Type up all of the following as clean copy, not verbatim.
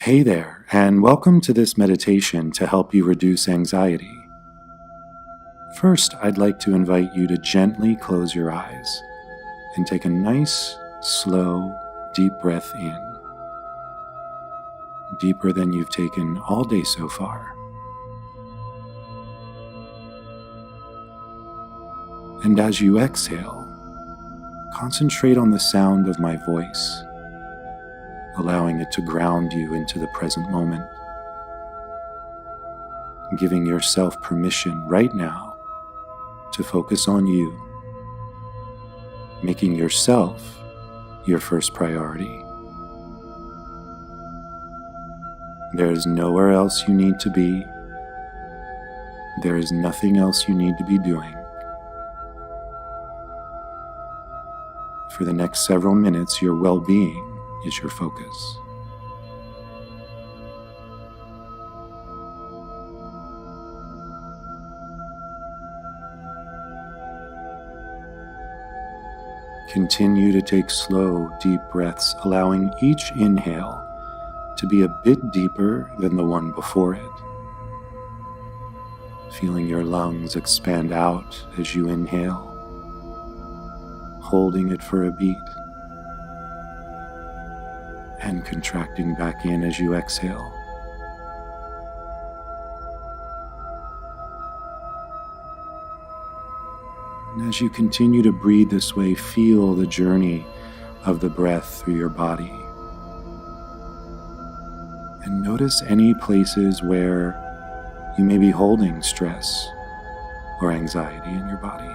Hey there, and welcome to this meditation to help you reduce anxiety. First, I'd like to invite you to gently close your eyes and take a nice, slow, deep breath in, deeper than you've taken all day so far. And as you exhale, concentrate on the sound of my voice, allowing it to ground you into the present moment, giving yourself permission right now to focus on you, making yourself your first priority. There is nowhere else you need to be. There is nothing else you need to be doing. For the next several minutes, your well-being is your focus. Continue to take slow, deep breaths, allowing each inhale to be a bit deeper than the one before it. Feeling your lungs expand out as you inhale, holding it for a beat, and contracting back in as you exhale. And as you continue to breathe this way, feel the journey of the breath through your body. And notice any places where you may be holding stress or anxiety in your body.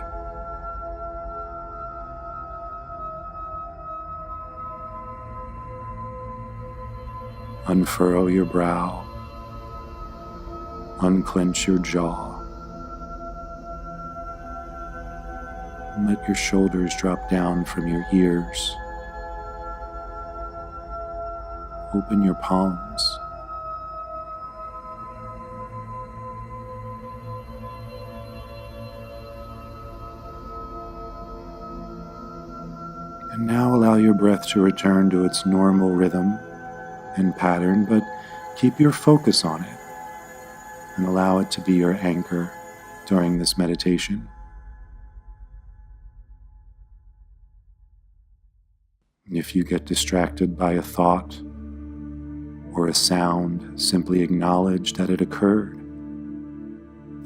Unfurrow your brow, unclench your jaw, and let your shoulders drop down from your ears. Open your palms. And now allow your breath to return to its normal rhythm and pattern, but keep your focus on it and allow it to be your anchor during this meditation. If you get distracted by a thought or a sound, simply acknowledge that it occurred,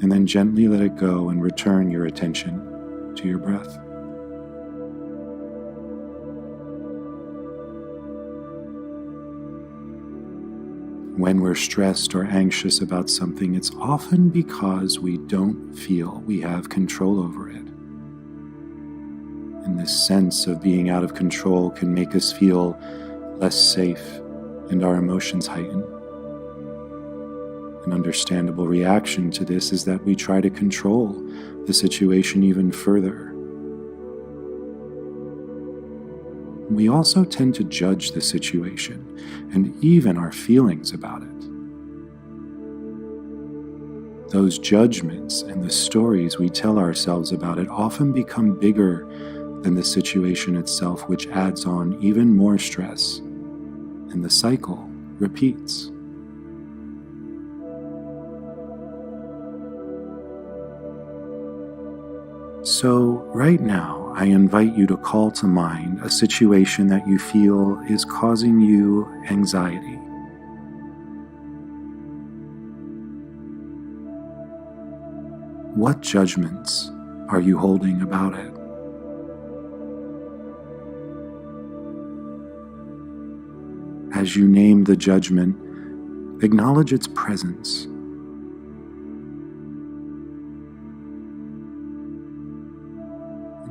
and then gently let it go and return your attention to your breath. When we're stressed or anxious about something, it's often because we don't feel we have control over it. And this sense of being out of control can make us feel less safe and our emotions heighten. An understandable reaction to this is that we try to control the situation even further. We also tend to judge the situation and even our feelings about it. Those judgments and the stories we tell ourselves about it often become bigger than the situation itself, which adds on even more stress, and the cycle repeats. So, right now, I invite you to call to mind a situation that you feel is causing you anxiety. What judgments are you holding about it? As you name the judgment, acknowledge its presence.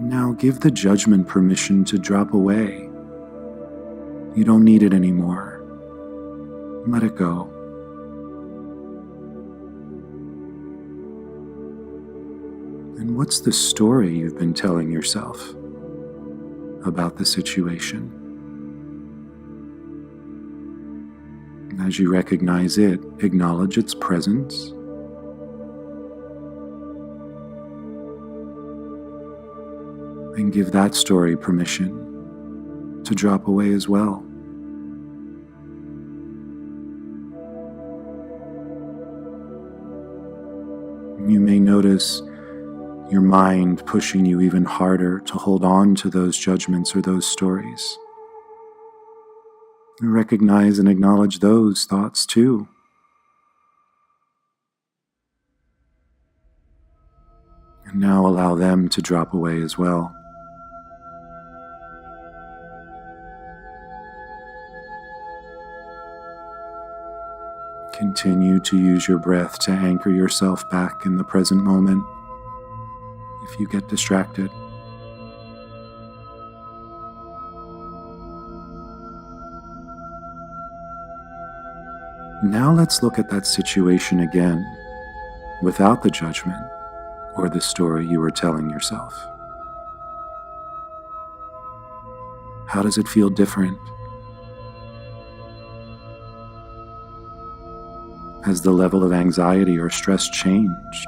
Now give the judgment permission to drop away. You don't need it anymore. Let it go. And what's the story you've been telling yourself about the situation? As you recognize it, acknowledge its presence. And give that story permission to drop away as well. You may notice your mind pushing you even harder to hold on to those judgments or those stories. Recognize and acknowledge those thoughts too. And now allow them to drop away as well. Continue to use your breath to anchor yourself back in the present moment if you get distracted. Now let's look at that situation again, without the judgment or the story you were telling yourself. How does it feel different? Has the level of anxiety or stress changed?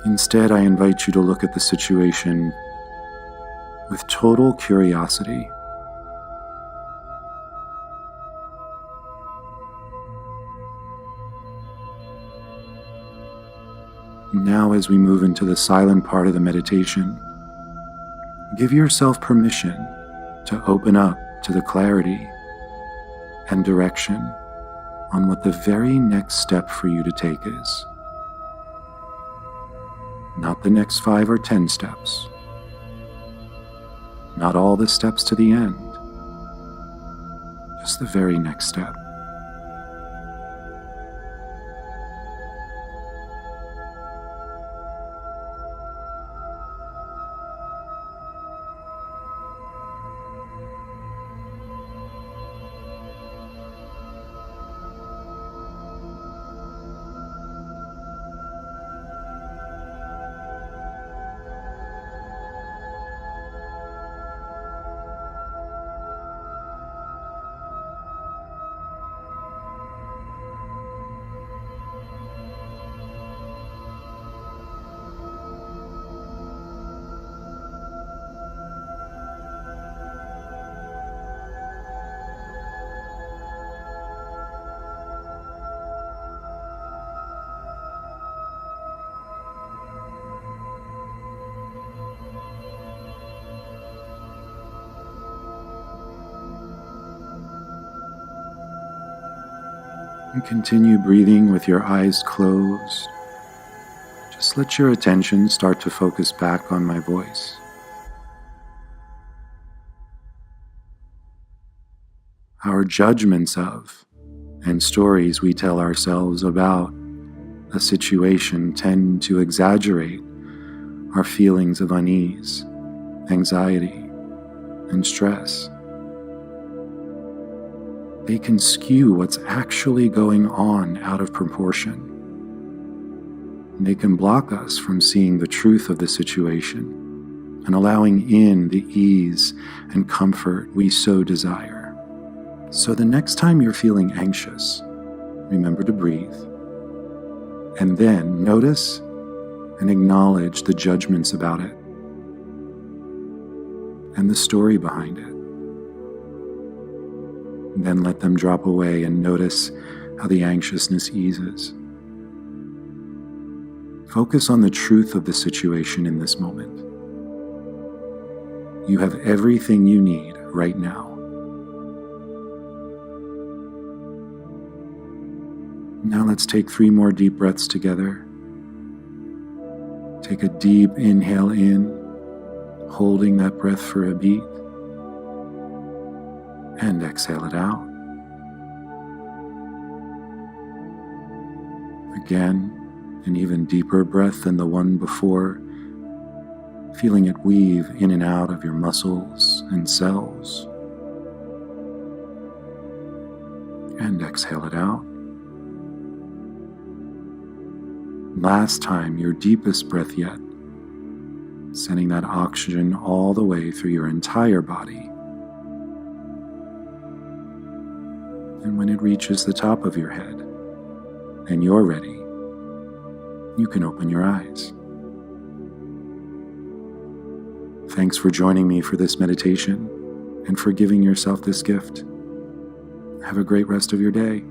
Instead, I invite you to look at the situation with total curiosity. Now, as we move into the silent part of the meditation, give yourself permission to open up to the clarity and direction on what the very next step for you to take is. Not the next 5 or 10 steps. Not all the steps to the end. Just the very next step. And continue breathing with your eyes closed. Just let your attention start to focus back on my voice. Our judgments of and stories we tell ourselves about a situation tend to exaggerate our feelings of unease, anxiety, and stress. They can skew what's actually going on out of proportion. They can block us from seeing the truth of the situation and allowing in the ease and comfort we so desire. So the next time you're feeling anxious, remember to breathe, and then notice and acknowledge the judgments about it and the story behind it. Then let them drop away and notice how the anxiousness eases. Focus on the truth of the situation in this moment. You have everything you need right now. Now let's take 3 more deep breaths together. Take a deep inhale in, holding that breath for a beat. And exhale it out. Again, an even deeper breath than the one before, feeling it weave in and out of your muscles and cells. And exhale it out. Last time, your deepest breath yet, sending that oxygen all the way through your entire body. And when it reaches the top of your head and you're ready, you can open your eyes. Thanks for joining me for this meditation and for giving yourself this gift. Have a great rest of your day.